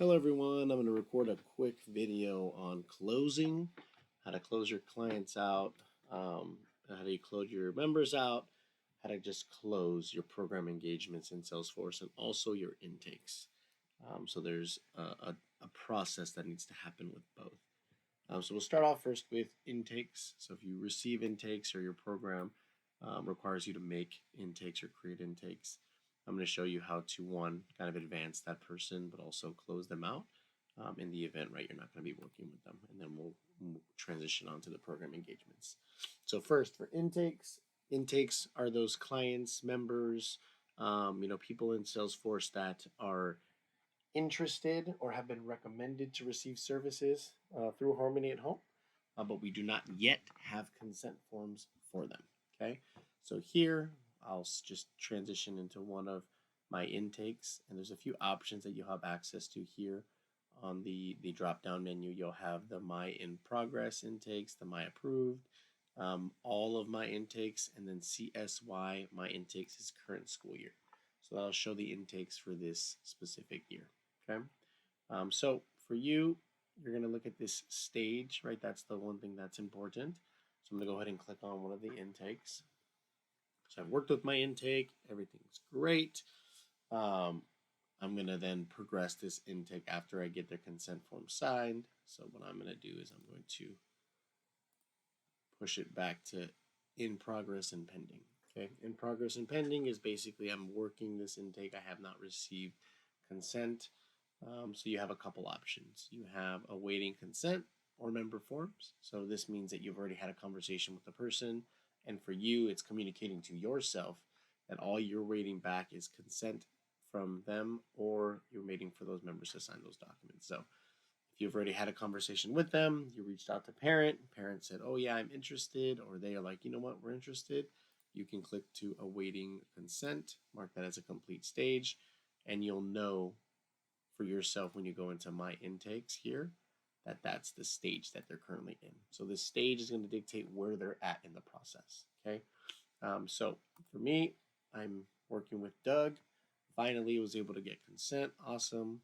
Hello everyone, I'm going to record a quick video on closing, how to close your clients out, how do you close your members out, how to just close your program engagements in Salesforce, and also your intakes. So there's a process that needs to happen with both. So we'll start off first with intakes. So if you receive intakes or your program requires you to make intakes or create intakes, I'm going to show you how to, one, kind of advance that person, but also close them out in the event, right, you're not going to be working with them. And then we'll transition on to the program engagements. So first, for intakes are those clients, members, people in Salesforce that are interested or have been recommended to receive services through Harmony at Home, but we do not yet have consent forms for them. Okay, so here I'll just transition into one of my intakes, and there's a few options that you'll have access to here on the drop down menu. You'll have the My In Progress intakes, the My Approved, all of my intakes, and then CSY My Intakes is current school year. So that'll show the intakes for this specific year. Okay, so for you, you're going to look at this stage, right? That's the one thing that's important. So I'm going to go ahead and click on one of the intakes. So I've worked with my intake. Everything's great. I'm going to then progress this intake after I get their consent form signed. So what I'm going to do is I'm going to push it back to in progress and pending. Okay, in progress and pending is basically I'm working this intake. I have not received consent. So you have a couple options. You have awaiting consent or member forms. So this means that you've already had a conversation with the person, and for you, it's communicating to yourself that all you're waiting back is consent from them, or you're waiting for those members to sign those documents. So if you've already had a conversation with them, you reached out to parent said, oh yeah, I'm interested, or they are like, you know what, we're interested, you can click to awaiting consent, mark that as a complete stage, and you'll know for yourself when you go into my intakes here that that's the stage that they're currently in. So this stage is going to dictate where they're at in the process. Okay, so for me, I'm working with Doug. Finally was able to get consent. Awesome.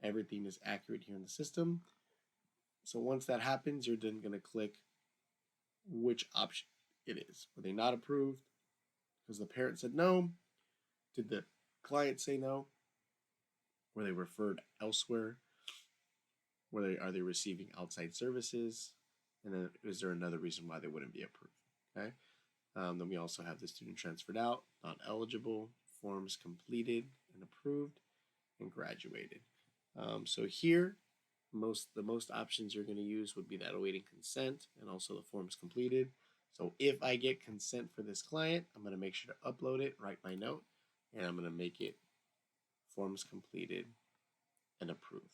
Everything is accurate here in the system. So once that happens, you're then going to click which option it is. Were they not approved because the parent said no? Did the client say no? Were they referred elsewhere? Are they receiving outside services? And then is there another reason why they wouldn't be approved? Okay. Then we also have the student transferred out, not eligible, forms completed and approved, and graduated. So here, the most options you're going to use would be that awaiting consent and also the forms completed. So if I get consent for this client, I'm going to make sure to upload it, write my note, and I'm going to make it forms completed and approved.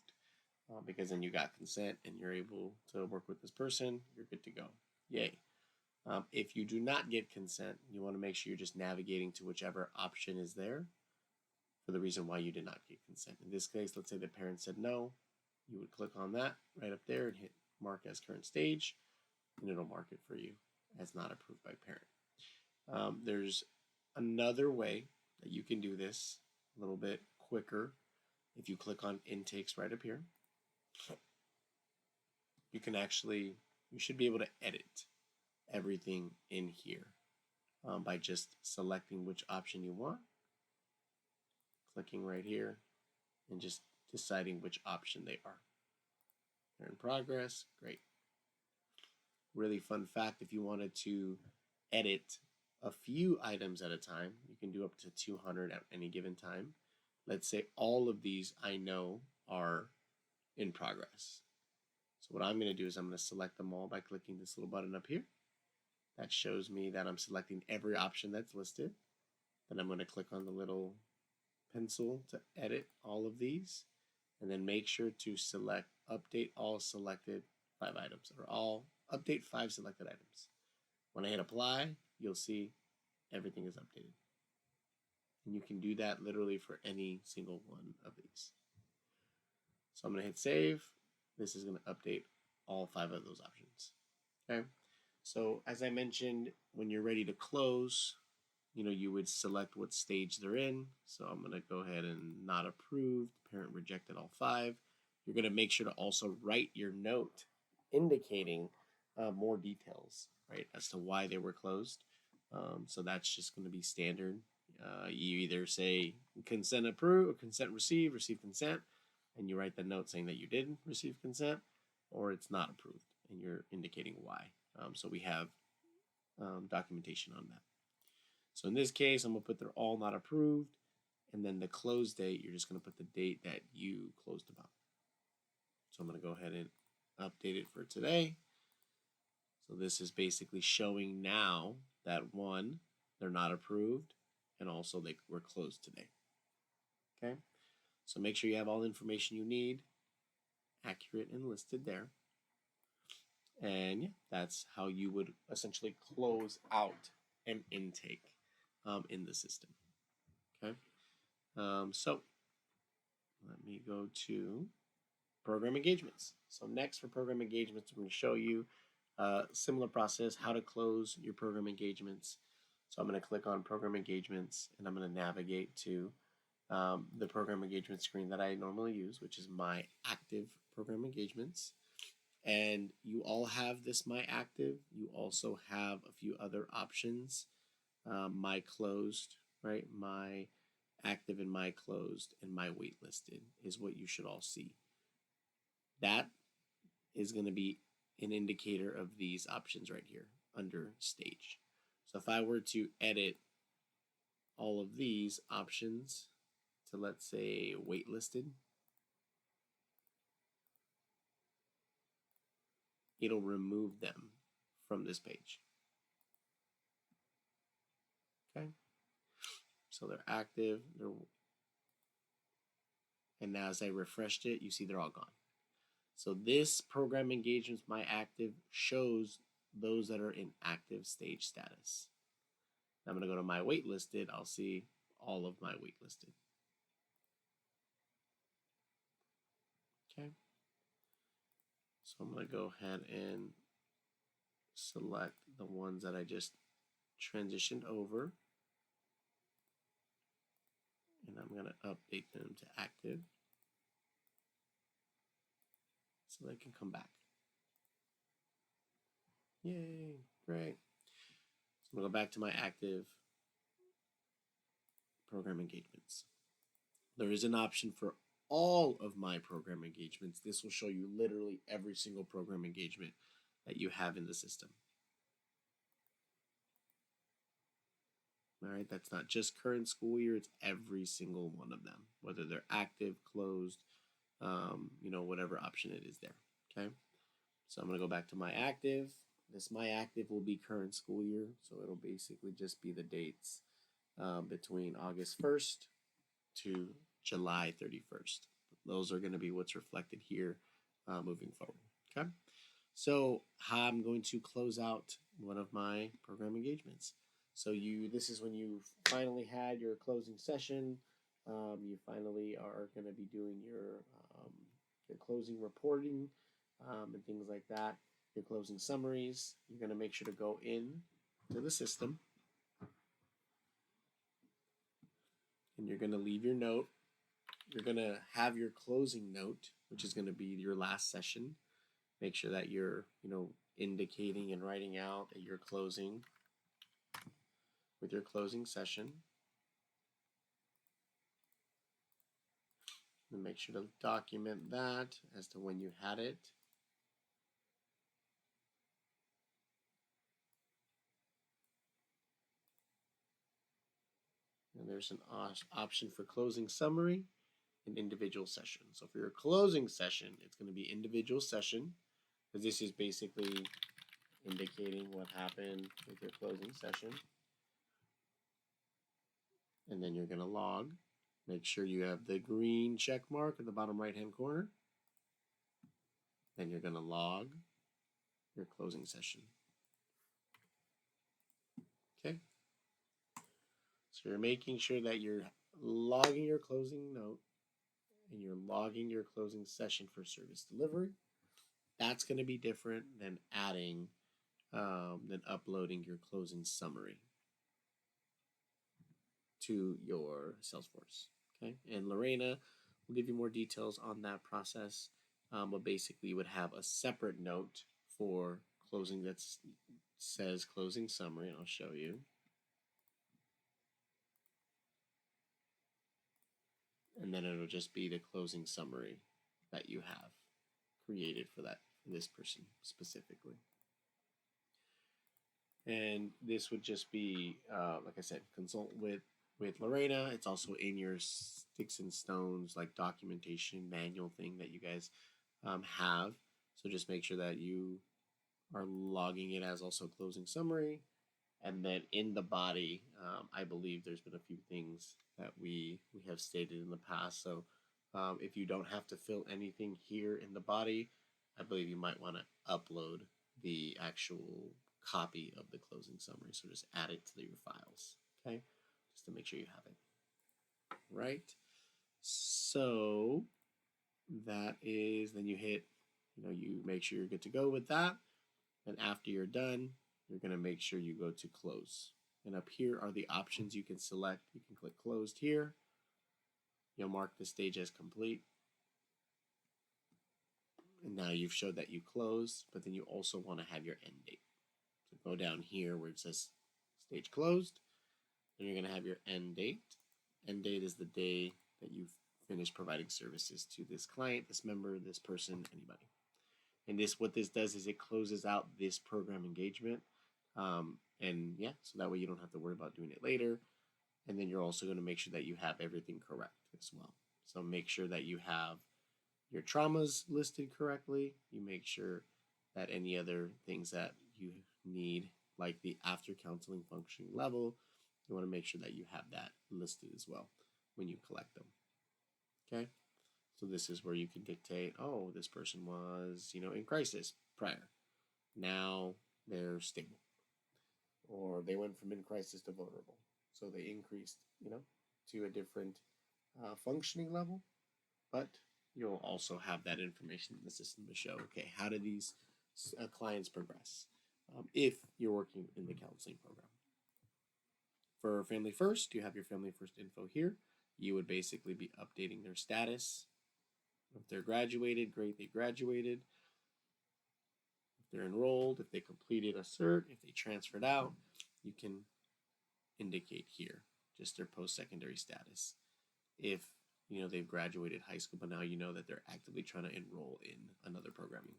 Because then you got consent and you're able to work with this person, you're good to go. Yay. If you do not get consent, you want to make sure you're just navigating to whichever option is there for the reason why you did not get consent. In this case, let's say the parent said no, you would click on that right up there and hit mark as current stage, and it'll mark it for you as not approved by parent. There's another way that you can do this a little bit quicker. If you click on intakes right up here, you should be able to edit everything in here by just selecting which option you want, clicking right here, and just deciding which option they are. They're in progress, great. Really fun fact, if you wanted to edit a few items at a time, you can do up to 200 at any given time. Let's say all of these I know are in progress. So what I'm going to do is I'm going to select them all by clicking this little button up here. That shows me that I'm selecting every option that's listed. Then I'm going to click on the little pencil to edit all of these, and then make sure to select update all selected 5 items, or all update 5 selected items. When I hit apply, you'll see everything is updated. And you can do that literally for any single one of these. So I'm going to hit save. This is going to update all 5 of those options. Okay. So as I mentioned, when you're ready to close, you would select what stage they're in. So I'm going to go ahead and not approved. Parent rejected all 5. you're going to make sure to also write your note indicating more details, right, as to why they were closed. So that's just going to be standard. You either say consent approved, consent received, receive consent, and you write the note saying that you did receive consent, or it's not approved, and you're indicating why. So we have documentation on that. So in this case, I'm going to put they're all not approved, and then the close date, you're just going to put the date that you closed them out. So I'm going to go ahead and update it for today. So this is basically showing now that one, they're not approved, and also they were closed today. Okay, so make sure you have all the information you need, accurate and listed there. And yeah, that's how you would essentially close out an intake in the system. Okay, so let me go to program engagements. So next for program engagements, I'm going to show you a similar process, how to close your program engagements. So I'm going to click on program engagements, and I'm going to navigate to the program engagement screen that I normally use, which is my active program engagements. And you all have this my active. You also have a few other options. My closed, right? My active and my closed and my waitlisted is what you should all see. That is going to be an indicator of these options right here under stage. So if I were to edit all of these options to, let's say, waitlisted, it'll remove them from this page. Okay, so they're active, and now as I refreshed it, you see they're all gone. So this program engagements my active shows those that are in active stage status. Now I'm going to go to my waitlisted. I'll see all of my waitlisted. Okay, so I'm going to go ahead and select the ones that I just transitioned over, and I'm going to update them to active so they can come back. Yay, great. So I'm going to go back to my active program engagements. There is an option for all of my program engagements. This will show you literally every single program engagement that you have in the system. All right, that's not just current school year, it's every single one of them, whether they're active, closed, whatever option it is there. Okay, so I'm going to go back to my active. This my active will be current school year, so it'll basically just be the dates between August 1st to July 31st. Those are going to be what's reflected here moving forward. Okay, so how I'm going to close out one of my program engagements. So this is when you finally had your closing session. You finally are going to be doing your closing reporting and things like that. Your closing summaries. You're going to make sure to go in to the system, and you're going to leave your note. You're going to have your closing note, which is going to be your last session. Make sure that you're, indicating and writing out that you're closing with your closing session. And make sure to document that as to when you had it. And there's an option for closing summary and individual session. So for your closing session, it's going to be individual session, because this is basically indicating what happened with your closing session. And then you're going to log. Make sure you have the green check mark at the bottom right hand corner. Then you're going to log your closing session. Okay. So you're making sure that you're logging your closing note and you're logging your closing session for service delivery. That's going to be different than uploading your closing summary to your Salesforce. Okay, and Lorena We'll give you more details on that process, but basically you would have a separate note for closing that says closing summary, and I'll show you. And then it'll just be the closing summary that you have created for this person specifically. And this would just be, like I said, consult with Lorena. It's also in your sticks and stones like documentation manual thing that you guys have. So just make sure that you are logging it as also closing summary. And then in the body, I believe there's been a few things that we have stated in the past. So if you don't have to fill anything here in the body, I believe you might want to upload the actual copy of the closing summary. So just add it to your files, okay? Just to make sure you have it. Right? So that is, then you hit, you make sure you're good to go with that. And after you're done, you're going to make sure you go to close. And up here are the options you can select. You can click closed here. You'll mark the stage as complete. And now you've showed that you closed, but then you also want to have your end date. So go down here where it says stage closed, and you're going to have your end date. End date is the day that you've finished providing services to this client, this member, this person, anybody. And what this does is it closes out this program engagement. And yeah, so that way you don't have to worry about doing it later. And then you're also going to make sure that you have everything correct as well. So make sure that you have your traumas listed correctly. You make sure that any other things that you need, like the after counseling functioning level, you want to make sure that you have that listed as well when you collect them. Okay? So this is where you can dictate, oh, this person was, in crisis prior. Now they're stable. Or they went from in crisis to vulnerable. So they increased, to a different functioning level. But you'll also have that information in the system to show, okay, how do these clients progress if you're working in the counseling program. For Family First, you have your Family First info here. You would basically be updating their status. If they're graduated, great, they graduated. If they're enrolled, if they completed a cert, if they transferred out, you can indicate here just their post-secondary status. If they've graduated high school, but now you know that they're actively trying to enroll in another programming.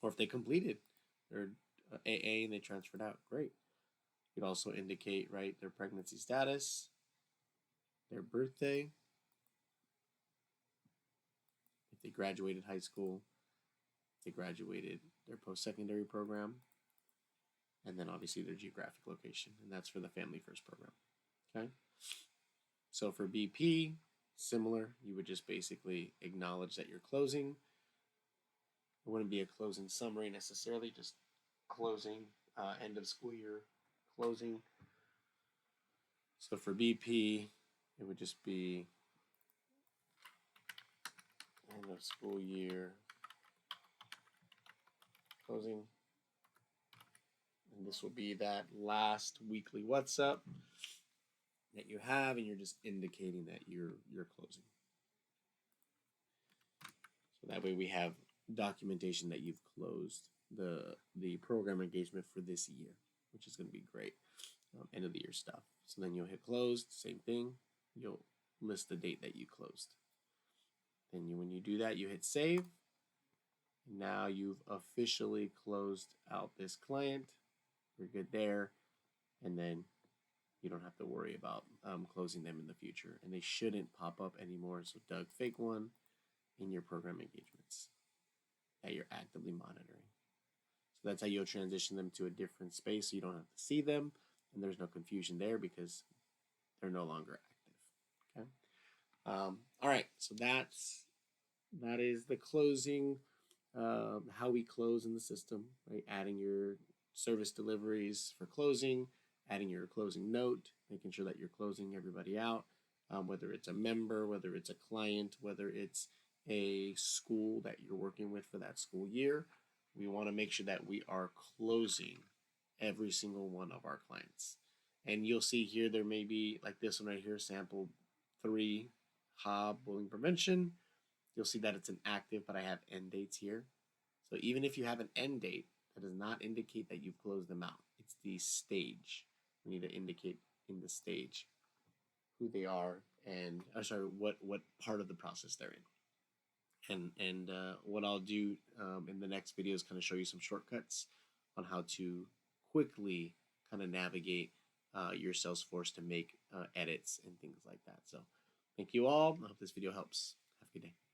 Or if they completed their AA and they transferred out, great. You'd also indicate, right, their pregnancy status, their birthday, if they graduated high school, if they graduated their post-secondary program, and then obviously their geographic location, and that's for the Family First program, okay? So for BP, similar, you would just basically acknowledge that you're closing. It wouldn't be a closing summary necessarily, just closing, end of school year closing. So for BP, it would just be end of school year closing. And this will be that last weekly what's up that you have, and you're just indicating that you're closing. So that way we have documentation that you've closed the program engagement for this year, which is going to be great. End of the year stuff. So then you'll hit closed, same thing. You'll list the date that you closed. Then when you do that, you hit save. Now you've officially closed out this client. You're good there. And then you don't have to worry about closing them in the future. And they shouldn't pop up anymore. So Doug Fake One in your program engagements that you're actively monitoring. So that's how you'll transition them to a different space so you don't have to see them. And there's no confusion there because they're no longer active. Okay. All right. So that is the closing, how we close in the system, right? Adding your service deliveries for closing, adding your closing note, making sure that you're closing everybody out, whether it's a member, whether it's a client, whether it's a school that you're working with for that school year. We want to make sure that we are closing every single one of our clients. And you'll see here there may be, like this one right here, sample 3 Hob bullying prevention, you'll see that it's an active, but I have end dates here. So even if you have an end date, that does not indicate that you've closed them out. It's the stage. We need to indicate in the stage who they are and what part of the process they're in. And what I'll do in the next video is kind of show you some shortcuts on how to quickly kind of navigate your Salesforce to make edits and things like that. So thank you all. I hope this video helps. Have a good day.